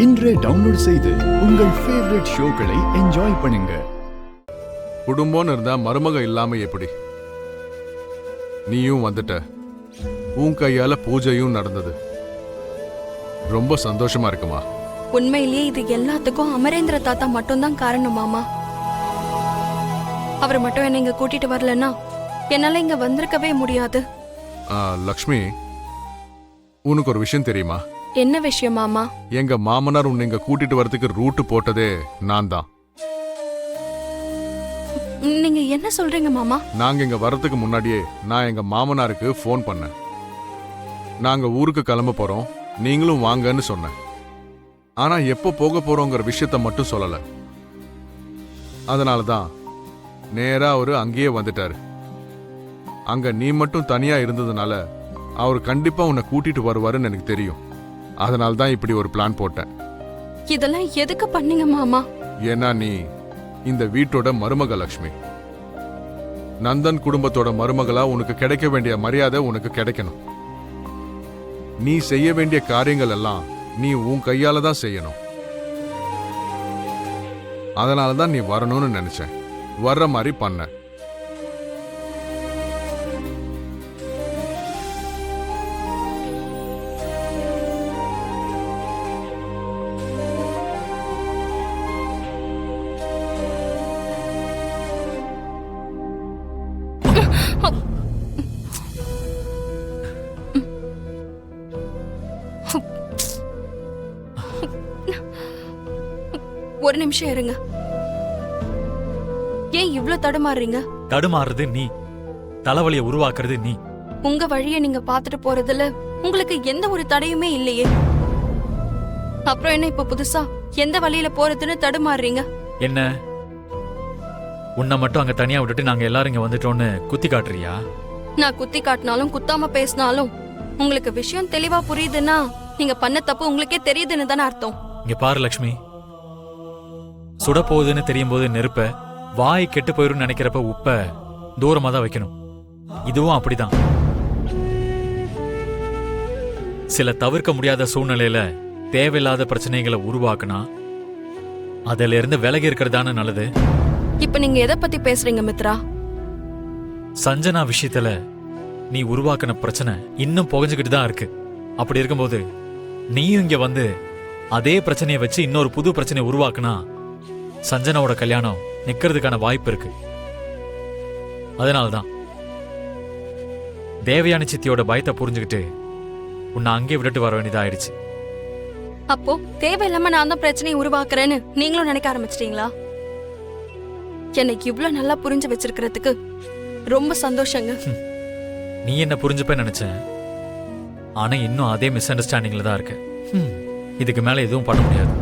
இன்றே டவுன்லோட் செய்து உங்கள் ஃபேவரட் ஷோக்களை என்ஜாய் பண்ணுங்க. குடும்பம்னு இருந்தா மருமக இல்லாம எப்படி? நீயும் வந்துட்ட, உன் கையால பூஜையும் நடந்தது. ரொம்ப சந்தோஷமா இருக்குமா? உண்மையிலேயே இது எல்லாத்துக்கும் அமரேந்திர தாத்தா மட்டும்தான் காரணம் மாமா. அவர் மட்டும் என்ன இங்க கூட்டிட்டு வரலன்னா என்னால இங்க வந்திருக்கவே முடியாது. லக்ஷ்மி, உனக்கு ஒரு விஷயம் தெரியுமா? என்ன விஷயம் மாமா? எங்க மாமனார் உன்னை இங்க கூட்டிட்டு வரதுக்கு ரூட் போட்டதே நான் தான். நீங்க என்ன சொல்றீங்க மாமா? நாங்க இங்க வர்றதுக்கு முன்னாடியே நான் எங்க மாமனாருக்கு ஃபோன் பண்ணேன். நாங்க ஊருக்கு கிளம்ப போறோம், நீங்களும் வாங்கன்னு சொன்னேன். ஆனா எப்போ போக போறோங்கிற விஷயத்த மட்டும் சொல்லல. அதனாலதான் நேரா அவரு அங்கேயே வந்துட்டாரு. அங்க நீ மட்டும் தனியா இருந்ததுனால அவர் கண்டிப்பா உன்னை கூட்டிட்டு வருவாருன்னு எனக்கு தெரியும். அதனால்தான் இப்படி ஒரு பிளான் போட்டேன். இதெல்லாம் எதுக்கு பண்ணீங்க மாமா? ஏன்னா நீ இந்த வீட்டோட மருமக லக்ஷ்மி. நந்தன் குடும்பத்தோட மருமகளா உனக்கு கிடைக்க வேண்டிய மரியாதை உனக்கு கிடைக்கணும். நீ செய்ய வேண்டிய காரியங்கள் எல்லாம் நீ உன் கையால தான் செய்யணும். அதனாலதான் நீ வரணும்னு நினைச்சேன். வர்ற மாதிரி பண்ண. ஒரு நிமிஷம் இருங்க. ஏன் இவ்ளோ தடுமாறுறீங்க? தடுமாறுறது நீ, தலைவலியை உருவாக்குறது நீ. உங்க வழியை நீங்க பாத்துட்டு போறதுல உங்களுக்கு எந்த ஒரு தடையுமே இல்லையே. அப்புறம் என்ன இப்ப புதுசா எந்த வழியில போறதுன்னு தடுமாறுறீங்க? என்ன உன்னை மட்டும் அங்க தனியா விட்டுட்டு நாங்க எல்லாரும் இங்க வந்துட்டோம்னு குத்தி காட்டுறியா? நான் குத்தி காட்டினாலும் குத்தாம பேசினாலும் உங்களுக்கு விஷயம் தெளிவா புரியுதுன்னா நீங்க பண்ண தப்பு உங்களுக்கே தெரியுதுன்னு தானே அர்த்தம். இங்க பாரு லக்ஷ்மி, சுட போகுதுன்னு தெரியும் போது நெருப்ப, வாய் கெட்டு போயிரும் நினைக்கிறப்ப உப்ப தூரமா தான் வைக்கணும். இதுவும் அப்படிதான். சில தவிர்க்க முடியாத சூழ்நிலையில தேவையில்லாத பிரச்சனைகளை உருவாக்குனா அதுல இருந்து விலகி இருக்கிறதான நல்லது. இப்ப நீங்க எதை பத்தி பேசுறீங்க மித்ரா? சஞ்சனா விஷயத்துல நீ உருவாக்குன பிரச்சனை இன்னும் புகஞ்சுக்கிட்டு தான் இருக்கு. அப்படி இருக்கும்போது நீயும் இங்க வந்து அதே பிரச்சனையை வச்சு இன்னொரு புது பிரச்சனையை உருவாக்குனா சஞ்சனாவோட கல்யாணம் நிக்கிறதுக்கான வாய்ப்பு இருக்கு. அதனால்தான் தேவயானி சித்தியோட பயத்தை புரிஞ்சுக்கிட்டு உன்னை அங்கே விட்டுட்டு வர வேண்டியதாயிடுச்சு. அப்போ தேவையில்லாம நான் தான் பிரச்சனையை உருவாக்குறேன்னு நீங்களும் நினைக்க ஆரம்பிச்சிட்டீங்களா? எனக்கு இவ்ளோ நல்லா புரிஞ்சு வச்சிருக்கிறதுக்கு ரொம்ப சந்தோஷங்க. நீ என்ன புரிஞ்சுப்ப நினைச்சேன். ஆனா இன்னும் அதே மிஸ் அண்டர்ஸ்டாண்டிங்ல தான் இருக்கு. இதுக்கு மேல எதுவும் பண்ண முடியாது.